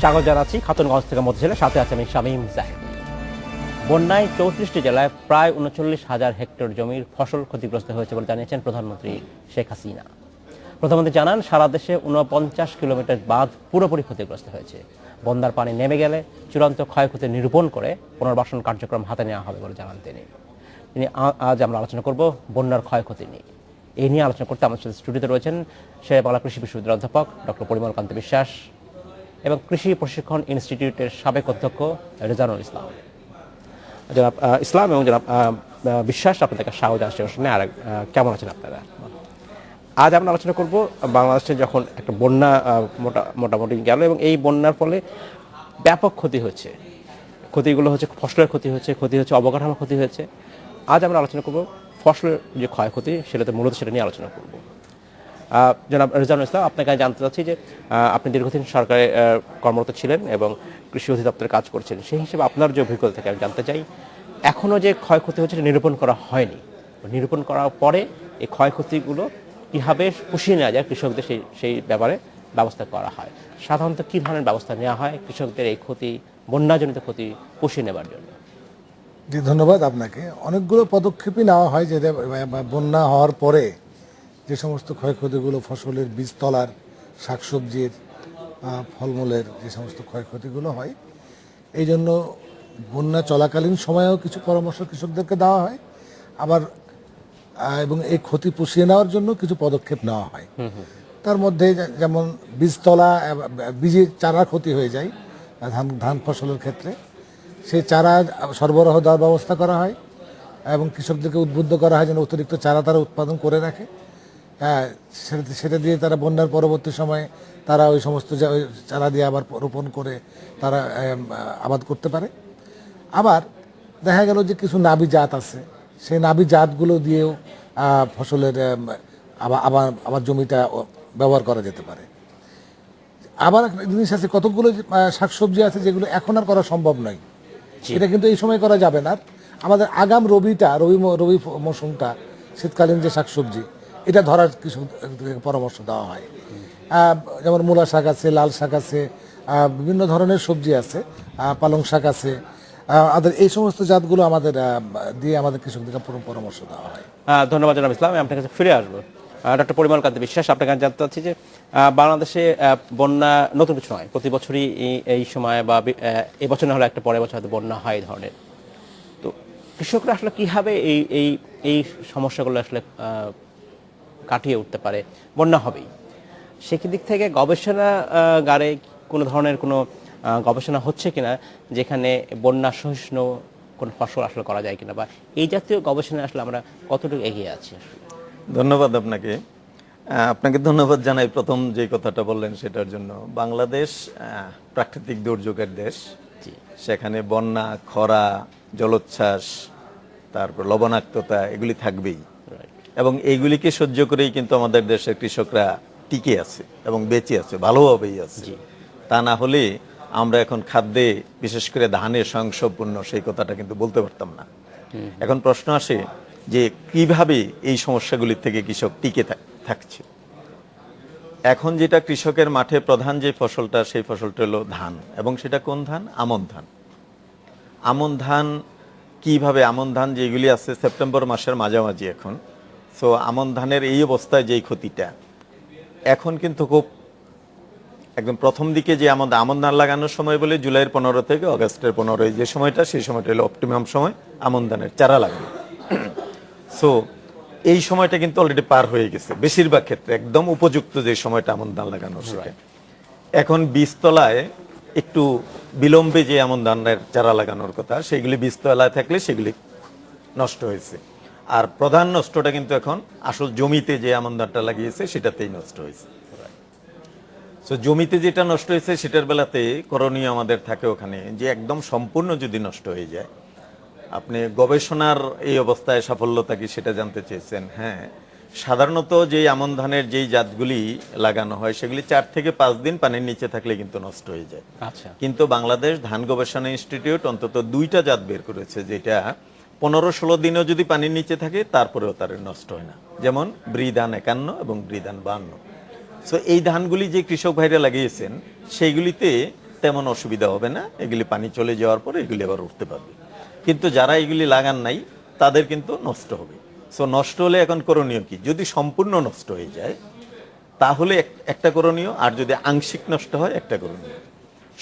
স্বাগত জানাচ্ছি খাতুনগঞ্জ থেকে মধ্যজেলার সাথে আছে আমি শামীম জাহিদ। বন্যায় 34টি জেলায় প্রায় 39,000 হেক্টর জমির ফসল ক্ষতিগ্রস্ত হয়েছে বলে জানিয়েছেন প্রধানমন্ত্রী শেখ হাসিনা। প্রধানমন্ত্রী জানান, সারা দেশে 49 কিলোমিটার বাঁধ পুরোপুরি ক্ষতিগ্রস্ত হয়েছে। বন্যার পানি নেমে গেলে চূড়ান্ত ক্ষয়ক্ষতি নিরূপণ করে পুনর্বাসন কার্যক্রম হাতে নেওয়া হবে বলে জানান তিনি। আজ আমরা আলোচনা করব বন্যার ক্ষয়ক্ষতি নিয়ে। এই নিয়ে আলোচনা করতে আমাদের সাথে স্টুডিওতে রয়েছেন শেরে বাংলা কৃষি বিশ্ববিদ্যালয়ের অধ্যাপক ডক্টর পরিমল কান্ত বিশ্বাস এবং কৃষি প্রশিক্ষণ ইনস্টিটিউটের সাবেক অধ্যক্ষ রেজানুল ইসলাম। জনাব ইসলাম এবং জনাব বিশ্বাস, আপনাদেরকে স্বাগত জানাচ্ছি। আর কেমন আছেন আপনারা? আজ আমরা আলোচনা করব বাংলাদেশে যখন একটা বন্যা মোটামুটি গেল এবং এই বন্যার ফলে ব্যাপক ক্ষতি হচ্ছে। ক্ষতিগুলো হচ্ছে ফসলের ক্ষতি হচ্ছে অবকাঠামোর ক্ষতি হয়েছে। আজ আমরা আলোচনা করব ফসলের যে ক্ষয়ক্ষতি, সেটাতে মূলত সেটা নিয়ে আলোচনা করব। জনাব রেজানুল ইসলাম, আপনাকে জানতে চাচ্ছি যে আপনি দীর্ঘদিন সরকারে কর্মরত ছিলেন এবং কৃষি অধিদপ্তরে কাজ করছেন। সেই হিসেবে আপনার যে অভিজ্ঞতা থেকে আমি জানতে চাই, এখনও যে ক্ষয়ক্ষতি হচ্ছে নিরূপণ করা হয়নি, নিরূপণ করার পরে এই ক্ষয়ক্ষতিগুলো কীভাবে পুষিয়ে নেওয়া যায়, কৃষকদের সেই ব্যাপারে ব্যবস্থা করা হয়। সাধারণত কী ধরনের ব্যবস্থা নেওয়া হয় কৃষকদের এই ক্ষতি, বন্যাজনিত ক্ষতি পুষিয়ে নেবার জন্য? জি, ধন্যবাদ আপনাকে। অনেকগুলো পদক্ষেপই নেওয়া হয় যে বন্যা হওয়ার পরে যে সমস্ত ক্ষয়ক্ষতিগুলো ফসলের বীজতলার, শাকসবজির, ফলমূলের যে সমস্ত ক্ষয়ক্ষতিগুলো হয়, এই জন্য বন্যা চলাকালীন সময়েও কিছু পরামর্শ কৃষকদেরকে দেওয়া হয়, আবার এবং এই ক্ষতি পুষিয়ে নেওয়ার জন্য কিছু পদক্ষেপ নেওয়া হয়। তার মধ্যে যেমন বীজতলা, বীজের চারা ক্ষতি হয়ে যায় ধান ফসলের ক্ষেত্রে, সেই চারা সরবরাহ দেওয়ার ব্যবস্থা করা হয় এবং কৃষকদেরকে উদ্বুদ্ধ করা হয় যেন অতিরিক্ত চারা তারা উৎপাদন করে রাখে। সেটা দিয়ে তারা বন্যার পরবর্তী সময়ে তারা ওই সমস্ত চারা দিয়ে আবার রোপণ করে তারা আবাদ করতে পারে। আবার দেখা গেল যে কিছু নাবি জাত আছে, সেই নাবি জাতগুলো দিয়েও ফসলের আবার জমিটা ব্যবহার করা যেতে পারে। আবার একটা জিনিস আছে, কতগুলো শাকসবজি আছে যেগুলো এখন আর করা সম্ভব নয়, এটা কিন্তু এই সময় করা যাবে না। আমাদের আগাম রবি মৌসুমটা, শীতকালীন যে শাকসবজি, এটা ধরার কিছু পরামর্শ দেওয়া হয়। যেমন মূলা শাক আছে, লাল শাক আছে, বিভিন্ন ধরনের সবজি আছে, পালং শাক আছে, এই সমস্ত জাতগুলো দিয়ে আমাদের কৃষকদেরকে পরামর্শ দেওয়া হয়। ধন্যবাদ জনাব ইসলাম, আমি আপনার কাছে ফিরে আসবো। ডক্টর পরিমল কান্ত বিশ্বাস, আপনাকে জানতে চাচ্ছি যে বাংলাদেশে বন্যা নতুন কিছু নয়, প্রতি বছরই এই সময় বা এবছর না হলে একটা পরের বছর হয়তো বন্যা হয় এই ধরনের। তো কৃষকরা আসলে কীভাবে এই সমস্যাগুলো আসলে কাটিয়ে উঠতে পারে? বন্যা হবেই, সেদিক থেকে গবেষণাগারে কোনো ধরনের কোনো গবেষণা হচ্ছে কিনা, যেখানে বন্যা সহিষ্ণু কোন ফসল আসলে করা যায় কিনা, বা এই জাতীয় গবেষণা আসলে আমরা কতটুকু এগিয়ে আছি? ধন্যবাদ আপনাকে ধন্যবাদ জানাই প্রথম যে কথাটা বললেন সেটার জন্য। বাংলাদেশ প্রাকৃতিক দুর্যোগের দেশ, সেখানে বন্যা, খরা, জলোচ্ছ্বাস, তারপর লবণাক্ততা এগুলি থাকবেই, এবং এইগুলিকে সহ্য করেই কিন্তু আমাদের দেশের কৃষকরা টিকে আছে এবং বেঁচে আছে, ভালোভাবেই আছে। তা না হলে আমরা এখন খাদ্যে, বিশেষ করে ধানের স্বয়ংসম্পূর্ণ, সেই কথাটা কিন্তু বলতে পারতাম না। এখন প্রশ্ন আসে যে কিভাবে এই সমস্যাগুলি থেকে কৃষক টিকে থাকছে। এখন যেটা কৃষকের মাঠে প্রধান যে ফসলটা, সেই ফসলটা হলো ধান, এবং সেটা কোন ধান? আমন ধান। আমন ধান কিভাবে, আমন ধান যেগুলি আছে সেপ্টেম্বর মাসের মাঝামাঝি এখন, সো আমন ধানের এই অবস্থায় যেই ক্ষতিটা এখন কিন্তু খুব একদম প্রথম দিকে যে আমন ধান লাগানোর সময় বলে জুলাইয়ের 15 থেকে অগাস্টের 15 যে সময়টা, সেই সময়টা হলো অপটিমাম সময় আমন ধানের চারা লাগানো। সো এই সময়টা কিন্তু অলরেডি পার হয়ে গেছে বেশিরভাগ ক্ষেত্রে, একদম উপযুক্ত যে সময়টা আমন ধান লাগানোর। এখন বীজতলায় একটু বিলম্বে যে আমন ধানের চারা লাগানোর কথা, সেগুলি বীজতলায় থাকলে সেগুলি নষ্ট হয়েছে। আর প্রধান নষ্টটা কিন্তু এখন আসল জমিতে যে আমন ধানটা লাগিয়েছে সেটাতেই নষ্ট হয়েছে। সো জমিতে যেটা নষ্ট হয়েছে সেটার বেলাতে করণীয় আমাদের থাকে ওখানে যে একদম সম্পূর্ণ যদি নষ্ট হয়ে যায়, আপনি গবেষণার এই অবস্থায় সাফল্যতা কি সেটা জানতে চেয়েছেন? হ্যাঁ, সাধারণত যেই আমন ধানের যেই জাতগুলি লাগানো হয় সেগুলি 4 থেকে 5 দিন পানির নিচে থাকলে কিন্তু নষ্ট হয়ে যায়। আচ্ছা, কিন্তু বাংলাদেশ ধান গবেষণা ইনস্টিটিউট অন্তত 2টা জাত বের করেছে যেটা 15-16 দিনও যদি পানির নিচে থাকে তারপরেও তার নষ্ট হয় না, যেমন ব্রিধান 51 এবং ব্রিধান 52। সো এই ধানগুলি যে কৃষক ভাইরা লাগিয়েছেন সেইগুলিতে তেমন অসুবিধা হবে না, এগুলি পানি চলে যাওয়ার পরে এগুলি আবার উঠতে পারবে। কিন্তু যারা এগুলি লাগান নাই তাদের কিন্তু নষ্ট হবে। সো নষ্ট হলে এখন করণীয় কি? যদি সম্পূর্ণ নষ্ট হয়ে যায় তাহলে একটা করণীয়, আর যদি আংশিক নষ্ট হয় একটা করণীয়।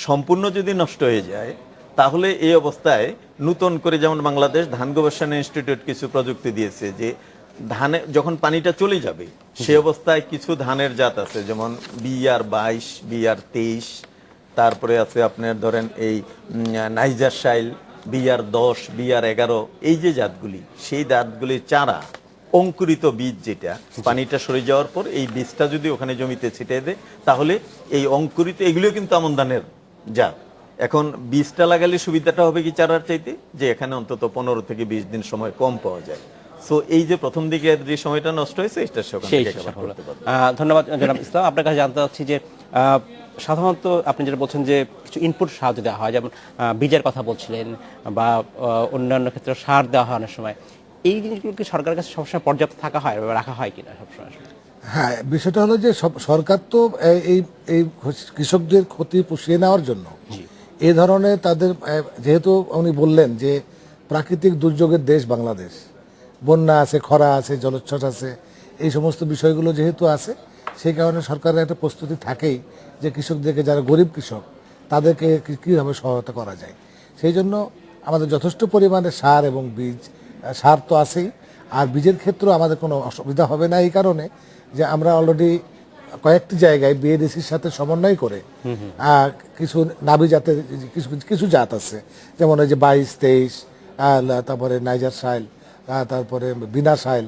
সম্পূর্ণ যদি নষ্ট হয়ে যায় তাহলে এই অবস্থায় নতুন করে, যেমন বাংলাদেশ ধান গবেষণা ইনস্টিটিউট কিছু প্রযুক্তি দিয়েছে যে ধানে যখন পানিটা চলে যাবে সে অবস্থায় কিছু ধানের জাত আছে, যেমন BR22, BR23, তারপরে আছে আপনার ধরেন এই নাইজার শাইল, BR10, BR11, এই যে জাতগুলি, সেই জাতগুলির চারা অঙ্কুরিত বীজ, যেটা পানিটা সরে যাওয়ার পর এই বীজটা যদি ওখানে জমিতে ছিটিয়ে দেয় তাহলে এই অঙ্কুরিত, এগুলিও কিন্তু আমন ধানের জাত। এখন বীজটা লাগালে সুবিধাটা হবে কি চারার চাইতে, যে এখানে অন্তত 15 থেকে 20 দিন সময় কম পাওয়া যায়। সো এই যে প্রথম দিকে যে সময়টা নষ্ট হয়েছে এটা সেখান সেই থেকে হিসাব আবার হলো। করতে পারবে। ধন্যবাদ জনাব ইসলাম। আপনার কাছে জানতে চাচ্ছি যে সাধারণত আপনি যেটা বলছেন যে কিছু ইনপুট সাহায্য দেওয়া হয়, যেমন বীজের কথা বলছিলেন, বা অন্যান্য ক্ষেত্রে সার দেওয়া হয় অনেক সময়, এই জিনিসগুলো কি সরকারের কাছে সবসময় পর্যাপ্ত থাকা হয় বা রাখা হয় কিনা সবসময়? হ্যাঁ, বিষয়টা হলো যে সরকার তো এই এই কৃষকদের ক্ষতি পুষিয়ে নেওয়ার জন্য এই ধরনের তাদের, যেহেতু উনি বললেন যে প্রাকৃতিক দুর্যোগের দেশ বাংলাদেশ, বন্যা আছে, খরা আছে, জলোচ্ছ্বাস আছে, এই সমস্ত বিষয়গুলো যেহেতু আছে, সেই কারণে সরকারের একটা প্রস্তুতি থাকেই যে কৃষকদেরকে, যারা গরিব কৃষক তাদেরকে কীভাবে সহায়তা করা যায়। সেই জন্য আমাদের যথেষ্ট পরিমাণে সার এবং বীজ, সার তো আছেই, আর বীজের ক্ষেত্রেও আমাদের কোনো অসুবিধা হবে না, এই কারণে যে আমরা অলরেডি কয়েকটি জায়গায় বিএডিসির সাথে সমন্বয় করে কিছু নাবি জাতের কিছু কিছু জাত আছে, যেমন এই যে 22-23, তারপরে নাইজার শাইল, তারপরে বিনা শাইল,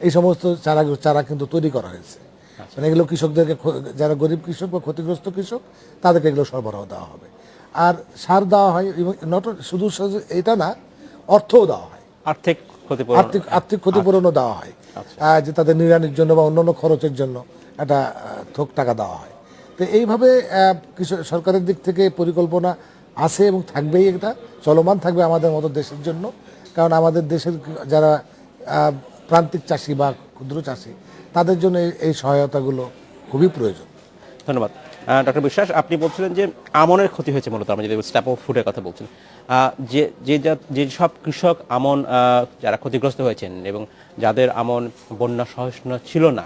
এই সমস্ত চারা কিন্তু তৈরি করা হয়েছে। মানে এগুলো কৃষকদেরকে, যারা গরিব কৃষক বা ক্ষতিগ্রস্ত কৃষক তাদেরকে এগুলো সরবরাহ দেওয়া হবে। আর সার দেওয়া হয়, নট শুধু এটা না, অর্থও দেওয়া হয়, আর্থিক ক্ষতিপূরণ, আর্থিক ক্ষতিপূরণও দেওয়া হয়, যে তাদের নিড়ানির জন্য বা অন্যান্য খরচের জন্য একটা থোক টাকা দেওয়া হয়। তো এইভাবে কিছু সরকারের দিক থেকে পরিকল্পনা আছে এবং থাকবেই, এটা চলমান থাকবে আমাদের মতো দেশের জন্য। কারণ আমাদের দেশের যারা প্রান্তিক চাষি বা ক্ষুদ্র চাষি তাদের জন্য এই সহায়তাগুলো খুবই প্রয়োজন। ধন্যবাদ। ডক্টর বিশ্বাস, আপনি বলছিলেন যে আমনের ক্ষতি হয়েছে, মূলত আমরা যদি স্ট্যাপ অফ ফুডের কথা বলছেন, যে সব কৃষক আমন যারা ক্ষতিগ্রস্ত হয়েছেন এবং যাদের আমন বন্যা সহিষ্ণু ছিল না,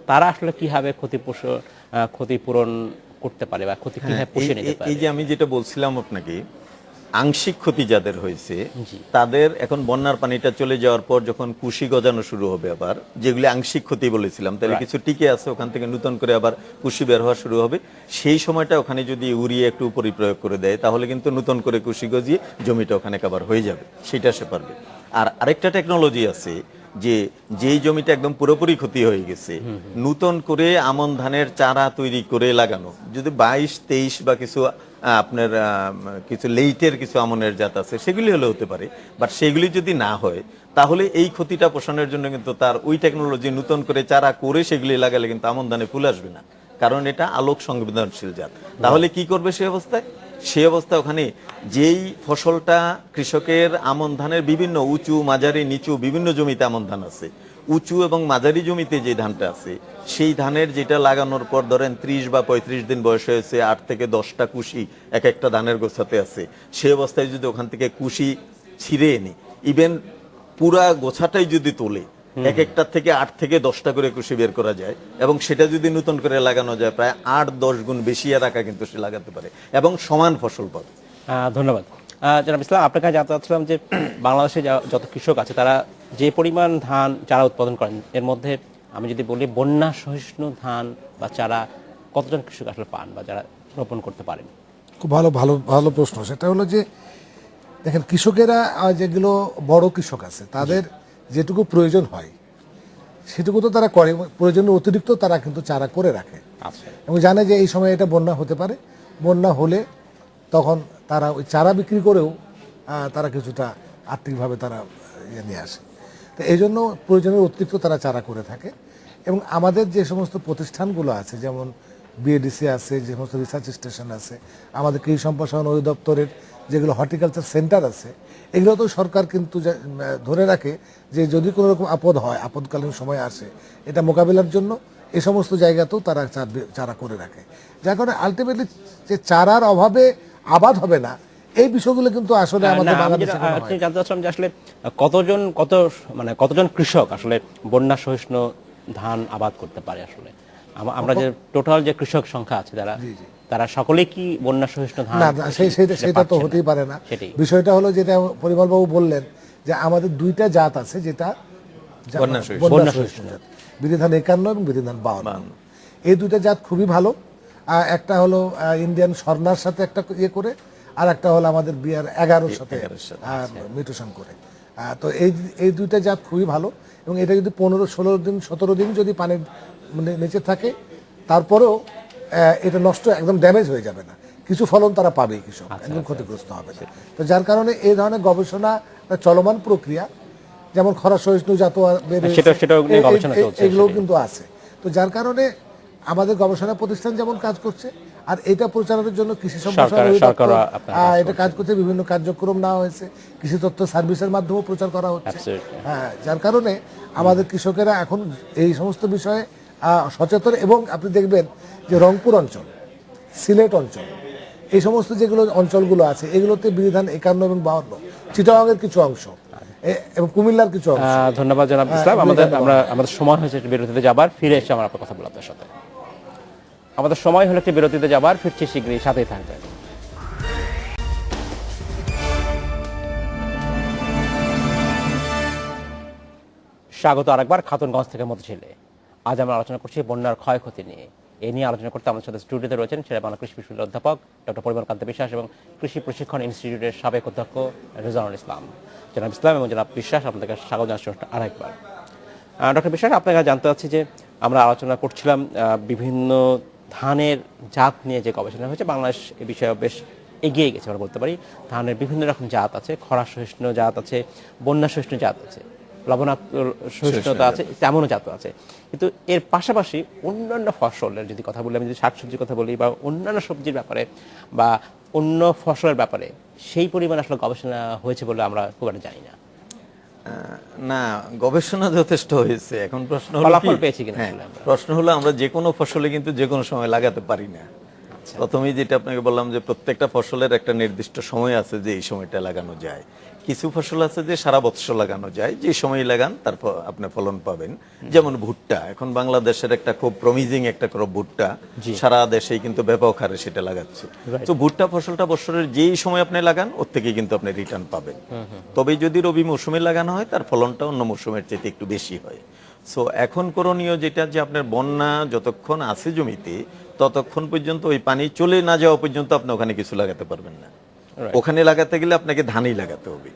তারা আসলে কিভাবে ক্ষতিপূরণ করতে পারে বা ক্ষতি কিভাবে পুষিয়ে নিতে পারে? এই যে আমি যেটা বলছিলাম আপনাকে, আংশিক ক্ষতি যাদের হয়েছে তাদের এখন বন্যার পানিটা চলে যাওয়ার পর যখন কুশি গজানো শুরু হবে, আবার যেগুলি আংশিক ক্ষতি বলেছিলাম তাহলে কিছু টিকে আছে, ওখান থেকে নতুন করে আবার কুশি বের হওয়া শুরু হবে। সেই সময়টা ওখানে যদি ইউরিয়া একটু পরিপ্রয়োগ করে দেয় তাহলে কিন্তু নতুন করে কুশি গজিয়ে জমিটা ওখানে কভার হয়ে যাবে, সেটা সে পারবে। আর আরেকটা টেকনোলজি আছে যে যেই জমিটা একদম পুরোপুরি ক্ষতি হয়ে গেছে, নতুন করে আমন ধানের চারা তৈরি করে লাগানো, যদি 22-23 বা কিছু আপনার কিছু লেইটের কিছু আমনের জাত আছে সেগুলি হলে হতে পারে, বাট সেগুলি যদি না হয় তাহলে এই ক্ষতিটা পোষণের জন্য কিন্তু তার ওই টেকনোলজি নতুন করে চারা করে সেগুলি লাগালে কিন্তু আমন ধানে ফুল আসবে না, কারণ এটা আলোক সংবেদনশীল জাত। তাহলে কি করবে সেই অবস্থায়? সেই অবস্থায় ওখানে যেই ফসলটা কৃষকের আমন ধানের বিভিন্ন উঁচু, মাঝারি, নিচু বিভিন্ন জমিতে আমন ধান আছে, উঁচু এবং মাঝারি জমিতে যে ধানটা আছে সেই ধানের যেটা লাগানোর পর ধরেন 30 বা 35 দিন বয়স হয়েছে, 8 থেকে 10টা কুশি এক একটা ধানের গোছাতে আছে, সেই অবস্থায় যদি ওখান থেকে কুশি ছিঁড়ে এনে ইভেন পুরা গোছাটাই যদি তোলে, এক একটার থেকে 8 থেকে 10টা করে কুশি বের করা যায় এবং সেটা যদি নতুন করে লাগানো যায় প্রায় 8-10 গুণ বেশি এলাকা কিন্তু সে লাগাতে পারে এবং সমান ফসল পাবে। ধন্যবাদ। জনাব ইসলাম, আপনার কাছে জানতে চাচ্ছিলাম যে বাংলাদেশে যত কৃষক আছে তারা যে পরিমাণ ধান চারা উৎপাদন করেন, এর মধ্যে আমি যদি বলি বন্যা সহিষ্ণু ধান বা চারা কতজন কৃষক আসলে পান বা যারা রোপণ করতে পারেন? খুব ভালো ভালো ভালো প্রশ্ন। সেটা হলো যে দেখেন, কৃষকেরা যেগুলো বড় কৃষক আছে তাদের যেটুকু প্রয়োজন হয় সেটুকু তো তারা করে, প্রয়োজনের অতিরিক্ত তারা কিন্তু চারা করে রাখে এবং জানে যে এই সময় এটা বন্যা হতে পারে, বন্যা হলে তখন তারা ওই চারা বিক্রি করেও তারা কিছুটা আর্থিকভাবে তারা নিয়ে আসে। তো তো এই জন্য প্রয়োজনের অতিরিক্ত তারা চারা করে থাকে। এবং আমাদের যে সমস্ত প্রতিষ্ঠানগুলো আছে, যেমন বিএডিসি আছে, যে সমস্ত রিসার্চ স্টেশন আছে, আমাদের কৃষি সম্প্রসারণ অধিদপ্তরের যেগুলো হর্টিকালচার সেন্টার আছে, এগুলো তো সরকার কিন্তু ধরে রাখে যে যদি কোনো রকম আপদ হয়, আপদকালীন সময় আসে, এটা মোকাবিলার জন্য এই সমস্ত জায়গাতেও তারা চারা করে রাখে। যার কারণে আলটিমেটলি যে চারার অভাবে আবাদ হবে না, এই বিষয়গুলো কিন্তু আসলে আমাদের বাংলাদেশে কোনো হয় না। জানতে চাচ্ছিলাম যে আসলে কতজন কৃষক আসলে বন্যা সহিষ্ণু ধান আবাদ করতে পারে আসলে? আমরা যে টোটাল যে কৃষক সংখ্যা আছে তারা সকলেই কি বন্যা সহিষ্ণু ধান? না, সেটা তো হতেই পারে না। বিষয়টা হলো যেটা পরিমলবাবু বললেন যে আমাদের দুইটা জাত আছে, যেটা বন্যা সহিষ্ণু জাত, বিধিধান 51 এবং বিধিধান 52। এই দুইটা জাত খুবই ভালো। একটা হলো ইন্ডিয়ান স্বর্ণার সাথে একটা ইয়ে করে, আর একটা হলো আমাদের বিআর 11-র সাথে মিউটেশন করে। তো এই দুইটা জাত খুবই ভালো, এবং এটা যদি 15, 16 দিন, 17 দিন যদি পানির নিচে থাকে, তারপরেও এটা নষ্ট, একদম ড্যামেজ হয়ে যাবে না, কিছু ফলন তারা পাবেই, কৃষক একদম ক্ষতিগ্রস্ত হবে না। তো যার কারণে এই ধরনের গবেষণা চলমান প্রক্রিয়া, যেমন খরা সহিষ্ণু জাত এগুলোও কিন্তু আছে। তো যার কারণে আমাদের গবেষণা প্রতিষ্ঠান যেমন কাজ করছে, আর এটা প্রচারের জন্য কৃষি সম্প্রসারণ অধিদপ্তর এটা কাজ করছে, বিভিন্ন কার্যক্রম নেওয়া হয়েছে, কৃষি তথ্য সার্ভিসের মাধ্যমেও প্রচার করা হচ্ছে। যার কারণে আমাদের কৃষকেরা এখন এই সমস্ত বিষয়ে সচেতন। এবং আপনি দেখবেন যে রংপুর অঞ্চল, সিলেট অঞ্চল, এই সমস্ত যেগুলো অঞ্চলগুলো আছে, এগুলোতে বিধিধান 51 এবং 52, চিটাগাংয়ের কিছু অংশ এবং কুমিল্লার কিছু অংশ। ধন্যবাদ জনাব ইসলাম। আমাদের সময় হয়েছে একটি বিরতিতে যাবার, ফিরে এসে আমরা কথা বলবো আপনার সাথে। আমাদের সময় হলো একটি বিরতিতে যাবার, ফিরছি শীঘ্রই, সাথেই থাকবেন। স্বাগত আরেকবার খাতুনগঞ্জ থেকে মতিঝিলে। আজ আমরা আলোচনা করছি বন্যার ক্ষয়ক্ষতি নিয়ে। এ নিয়ে আলোচনা করতে আমাদের সাথে স্টুডিওতে রয়েছেন শেরেবাংলা কৃষি বিশ্ববিদ্যালয়ের অধ্যাপক ডক্টর পরিমল কান্ত বিশ্বাস এবং কৃষি প্রশিক্ষণ ইনস্টিটিউটের সাবেক অধ্যক্ষ রেজানুল ইসলাম। জনাব ইসলাম এবং জনাব বিশ্বাস, আপনাদেরকে স্বাগত জানাচ্ছি আরেকবার। ডক্টর বিশ্বাস, আপনার কাছে জানতে চাচ্ছি যে আমরা আলোচনা করছিলাম বিভিন্ন ধানের জাত নিয়ে যে গবেষণা হয়েছে, বাংলাদেশ এ বিষয়ে বেশ এগিয়ে গেছে আমরা বলতে পারি। ধানের বিভিন্ন রকম জাত আছে, খরা সহিষ্ণু জাত আছে, বন্যা সহিষ্ণু জাত আছে, লবণাক্ত সহিষ্ণুতা আছে, তেমনও জাত আছে। কিন্তু এর পাশাপাশি অন্যান্য ফসলের যদি কথা বলি, আমি যদি শাকসবজির কথা বলি বা অন্যান্য সবজির ব্যাপারে বা অন্য ফসলের ব্যাপারে সেই পরিমাণ আসলে গবেষণা হয়েছে বলে আমরা খুব একটা জানি না। না, গবেষণা যথেষ্ট হয়েছে। এখন প্রশ্ন হলো ফলাফল পেয়েছি কিনা। প্রশ্ন হলো আমরা যে কোনো ফসলে কিন্তু যে কোনো সময় লাগাতে পারি না। প্রথমেই যেটা আপনাকে বললাম যে প্রত্যেকটা ফসলের একটা নির্দিষ্ট সময় আছে যে এই সময়টা লাগানো যায়। কিছু ফসল আছে যে সারা বছর লাগানো যায়, যে সময় লাগান তারপর আপনি ফলন পাবেন। যেমন ভুট্টা, এখন বাংলাদেশের একটা খুব প্রমিজিং একটা ক্রপ ভুট্টা, সারা দেশেই কিন্তু ব্যাপক হারে সেটা লাগাচ্ছে। তো ভুট্টা ফসলটা বছরের যেই সময় আপনি লাগান ওর থেকে কিন্তু আপনি রিটার্ন পাবেন। তবে যদি রবি মৌসুমে লাগানো হয় তার ফলনটা অন্য মৌসুমের চাইতে একটু বেশি হয়। সো এখন করণীয় যেটা, যে আপনার বন্যা যতক্ষণ আছে জমিতে ততক্ষণ পর্যন্ত ওই পানি চলে না যাওয়া পর্যন্ত আপনি ওখানে কিছু লাগাতে পারবেন না। ওখানে লাগাতে গেলে আপনাকে ধানই লাগাতে হবে।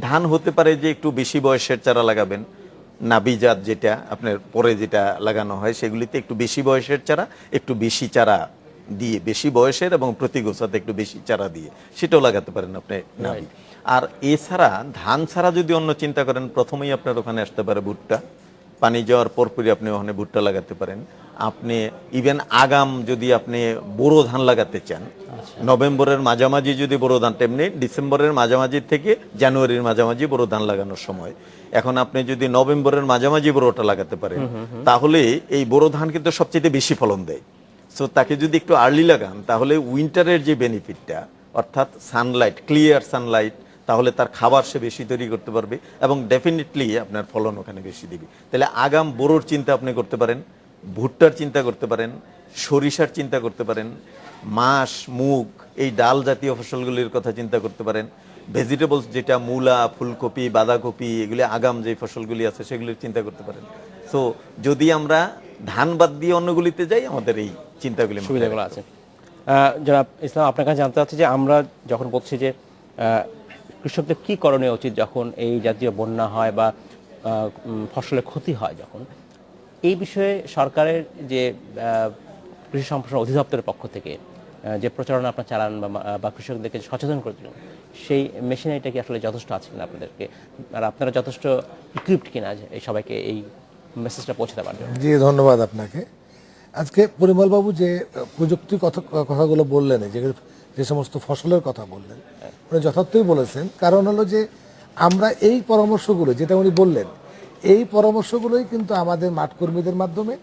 ধান হতে পারে যে একটু বেশি বয়সের চারা লাগাবেন, নাবি জাত যেটা আপনার পরে যেটা লাগানো হয় সেগুলিতে একটু বেশি বয়সের চারা, একটু বেশি চারা দিয়ে, বেশি বয়সের এবং প্রতি গোছাতে একটু বেশি চারা দিয়ে সেটাও লাগাতে পারেন আপনি নাবি। আর এছাড়া ধান ছাড়া যদি অন্য চিন্তা করেন, প্রথমেই আপনার ওখানে আসতে পারে ভুট্টা। পানি যাওয়ার পরপরই আপনি ওখানে ভুট্টা লাগাতে পারেন। আপনি ইভেন আগাম যদি আপনি বোরো ধান লাগাতে চান, নভেম্বরের মাঝামাঝি যদি বোরো ধান, তেমনি ডিসেম্বরের মাঝামাঝি থেকে জানুয়ারির মাঝামাঝি বোরো ধান লাগানোর সময়। এখন আপনি যদি নভেম্বরের মাঝামাঝি বোরোটা লাগাতে পারেন, তাহলে এই বোরো ধান কিন্তু সবচেয়ে বেশি ফলন দেয়। সো তাকে যদি একটু আর্লি লাগান, তাহলে উইন্টারের যে বেনিফিটটা, অর্থাৎ সানলাইট, ক্লিয়ার সানলাইট, তাহলে তার খাবার সে বেশি তৈরি করতে পারবে এবং ডেফিনেটলি আপনার ফলন ওখানে বেশি দিবে। তাহলে আগাম বোরোর চিন্তা আপনি করতে পারেন, ভুট্টার চিন্তা করতে পারেন, সরিষার চিন্তা করতে পারেন, মাছ, মুগ, এই ডাল জাতীয় ফসলগুলির কথা চিন্তা করতে পারেন। ভেজিটেবলস যেটা মূলা, ফুলকপি, বাঁধাকপি, এগুলি আগাম যে ফসলগুলি আছে সেগুলির চিন্তা করতে পারেন। সো যদি আমরা ধান বাদ দিয়ে অন্যগুলিতে যাই, আমাদের এই চিন্তাগুলি সুবিধাগুলো আছে। জনাব ইসলাম, আপনার কাছে জানতে চাচ্ছি যে আমরা যখন বলছি যে কৃষকদের কি করণীয় উচিত যখন এই জাতীয় বন্যা হয় বা ফসলের ক্ষতি হয়, যখন এই বিষয়ে সরকারের যে কৃষি সম্প্রসারণ অধিদপ্তরের পক্ষ থেকে যে প্রচারণা আপনার চালান বা কৃষকদেরকে সচেতন করে দিলেন, সেই মেশিনারিটা কি আসলে যথেষ্ট আছে কিনা আপনাদেরকে, আর আপনারা যথেষ্ট ইকুইপড কিনা যে এই সবাইকে এই মেসেজটা পৌঁছাতে পারবেন? জি, ধন্যবাদ আপনাকে। আজকে পরিমল বাবু যে প্রযুক্তির কথাগুলো বললেন, যে সমস্ত ফসলের কথা বললেন, উনি যথার্থই বলেছেন। কারণ হলো যে আমরা এই পরামর্শগুলো যেটা উনি বললেন, এই পরামর্শগুলোই কিন্তু আমাদের মাঠ কর্মীদের মাধ্যমে,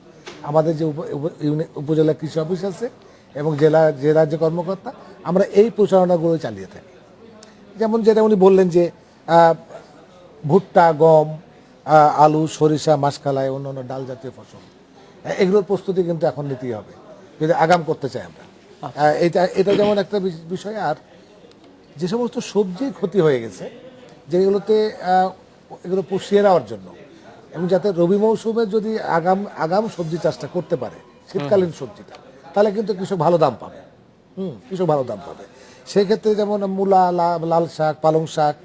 আমাদের যে উপজেলা কৃষি অফিস আছে এবং যে রাজ্য কর্মকর্তা, আমরা এই প্রচারণাগুলো চালিয়ে থাকি। যেমন যেটা উনি বললেন যে ভুট্টা, গম, আলু, সরিষা, মাসকলাই, অন্যান্য ডাল জাতীয় ফসল, এগুলোর প্রস্তুতি কিন্তু এখন নিতেই হবে যদি আগাম করতে চাই আমরা। এটা যেমন একটা বিষয়। আর যে সমস্ত সবজির ক্ষতি হয়ে গেছে, যেগুলোতে এগুলো পুষিয়ে নেওয়ার জন্য, এবং যাতে রবি মৌসুমে যদি আগাম সবজি চাষটা করতে পারে, শীতকালীন সবজিটা, তাহলে কিন্তু কৃষক ভালো দাম পাবে। কৃষক ভালো দাম পাবে। সেই ক্ষেত্রে যেমন মূলা, লাল শাক, পালং শাক,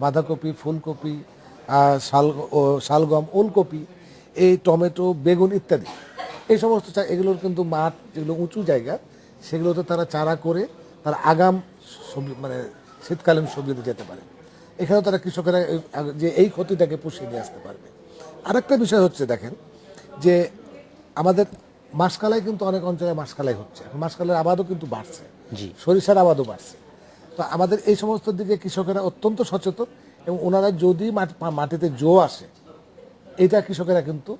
বাঁধাকপি, ফুলকপি, শালগম, ওলকপি, এই টমেটো, বেগুন ইত্যাদি, এই সমস্ত এগুলোর কিন্তু মাঠ যেগুলো উঁচু জায়গা, সেগুলোতে তারা চারা করে তারা আগাম সবজি মানে শীতকালীন সবজিতে যেতে পারে। এখানেও তারা কৃষকেরা যে এই ক্ষতিটাকে পুষিয়ে নিয়ে আসতে পারবে। আরেকটা বিষয় হচ্ছে, দেখেন যে আমাদের মাসকালাই কিন্তু অনেক অঞ্চলে মাসকালাই হচ্ছে, মাসকালের আবাদও কিন্তু বাড়ছে, সরিষার আবাদও বাড়ছে। তো আমাদের এই সমস্ত দিকে কৃষকেরা অত্যন্ত সচেতন, এবং ওনারা যদি মাটিতে জো আসে, এটা কৃষকেরা কিন্তু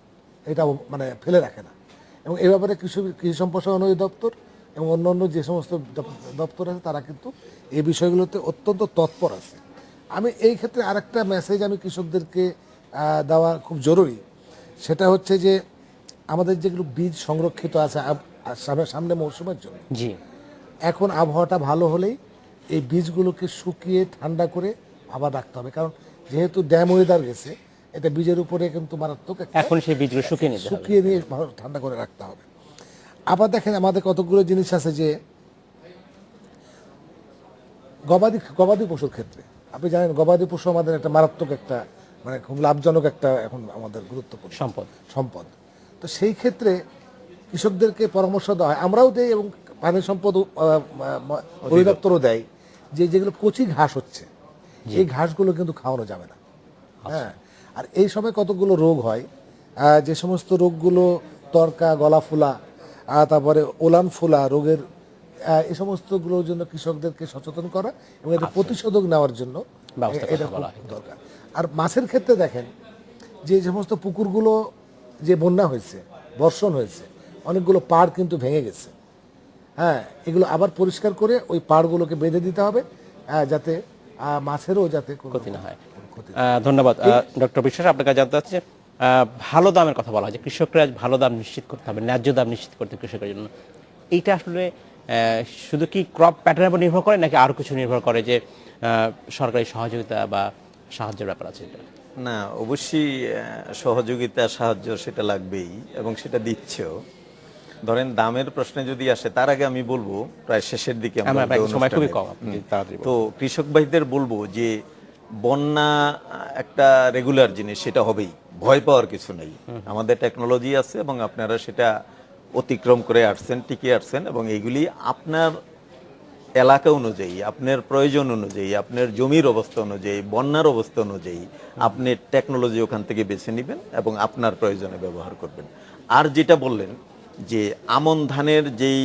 এটা মানে ফেলে রাখে না। এবং এই ব্যাপারে কৃষি সম্প্রসারণ অধিদপ্তর এবং অন্যান্য যে সমস্ত দপ্তর আছে, তারা কিন্তু এই বিষয়গুলোতে অত্যন্ত তৎপর আছে। আমি এই ক্ষেত্রে আরেকটা মেসেজ আমি কৃষকদেরকে দেওয়া খুব জরুরি, সেটা হচ্ছে যে আমাদের যেগুলো বীজ সংরক্ষিত আছে সামনে মৌসুমের জন্য, এখন আবহাওয়াটা ভালো হলেই এই বীজগুলোকে শুকিয়ে ঠান্ডা করে আবার রাখতে হবে। কারণ যেহেতু ড্যাম ওয়েদার গেছে, এটা বীজের উপরে কিন্তু মারাত্মক, এখন সেই বীজগুলো শুকিয়ে নিয়ে ঠান্ডা করে রাখতে হবে। আবার দেখেন আমাদের কতগুলো জিনিস আছে, যে গবাদি পশুর ক্ষেত্রে আপনি জানেন, গবাদি পশু আমাদের একটা মারাত্মক একটা মানে খুব লাভজনক একটা এখন আমাদের গুরুত্বপূর্ণ সম্পদ। তো সেই ক্ষেত্রে কৃষকদেরকে পরামর্শ দেওয়া হয়, আমরাও দেই এবং পানি সম্পদ অধিদপ্তরও দেয়, যে যেগুলো কচি ঘাস হচ্ছে, এই ঘাসগুলো কিন্তু খাওয়ানো যাবে না। হ্যাঁ, আর এই সময় কতগুলো রোগ হয়, যে সমস্ত রোগগুলো তরকা, গলা ফোলা, তারপরে ওলান ফোলা রোগের, এই সমস্তগুলোর জন্য কৃষকদেরকে সচেতন করা এবং এটা প্রতিষেধক নেওয়ার জন্য এটা খুব দরকার। আর মাছের ক্ষেত্রে দেখেন, যে সমস্ত পুকুরগুলো যে বন্যা হয়েছে, বর্ষণ হয়েছে, অনেকগুলো পাড় কিন্তু ভেঙে গেছে। হ্যাঁ, এগুলো আবার পরিষ্কার করে ওই পাড়গুলোকে বেঁধে দিতে হবে, যাতে মাছেরও যাতে ক্ষতি না হয়। ধন্যবাদ ডক্টর বিশ্বাস। আপনার কাছে জানতে চাচ্ছি, ভালো দামের কথা বলা হয় যে কৃষকরা ভালো দাম নিশ্চিত করতে হবে, ন্যায্য দাম নিশ্চিত করতে কৃষকের জন্য, এইটা আসলে শুধু কি ক্রপ প্যাটার্নের উপর নির্ভর করে, নাকি আরো কিছু নির্ভর করে, যে সরকারি সহযোগিতা বা সাহায্যের ব্যাপার আছে? না, অবশ্যই সহযোগিতা, সাহায্য সেটা লাগবেই এবং সেটা দিচ্ছেও। ধরেন দামের প্রশ্নে যদি আসে, তার আগে আমি বলবো, প্রায় শেষের দিকে তো কৃষক ভাইদের বলবো যে বন্যা একটা রেগুলার জিনিস, সেটা হবেই, ভয় পাওয়ার কিছু নেই। আমাদের টেকনোলজি আছে এবং আপনারা সেটা অতিক্রম করে আসছেন, টিকে আসছেন, এবং এইগুলি আপনার এলাকা অনুযায়ী, আপনার প্রয়োজন অনুযায়ী, আপনার জমির অবস্থা অনুযায়ী, বন্যার অবস্থা অনুযায়ী আপনি টেকনোলজি ওখান থেকে বেছে নেবেন এবং আপনার প্রয়োজনে ব্যবহার করবেন। আর যেটা বললেন যে আমন ধানের যেই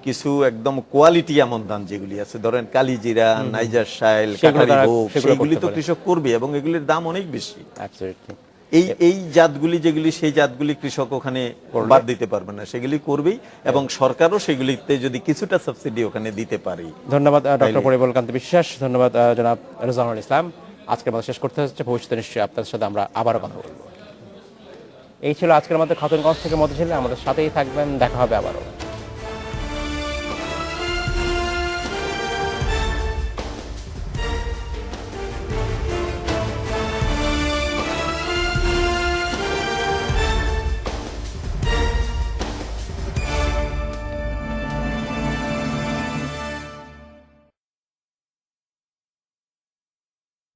কিছু একদম কোয়ালিটি আমন ধান যেগুলি আছে, ধরেন কালিজিরা, নাইজার শাইল, কাঠারি ভোগ, সেগুলি তো কৃষক করবে এবং এগুলির দাম অনেক বেশি। এই জাতগুলি যেগুলি, সেই জাতগুলি কৃষক ওখানে বাদ দিতে পারবে না, সেগুলি করবেই, এবং সরকারও সেগুলিতে যদি কিছুটা সাবসিডি ওখানে দিতে পারে। ধন্যবাদ ডক্টর পরিমল কান্তি বিশ্বাস, ধন্যবাদ জনাব রেজাউল ইসলাম। আজকের মতো শেষ করতে হচ্ছে, ভবিষ্যতে নিশ্চয়ই আপনাদের সাথে আমরা আবারও কথা বলবো। এই ছিল আজকের মতো খাতুনগঞ্জ থেকে মধু ছিলেন, আমাদের সাথেই থাকবেন, দেখা হবে আবারও।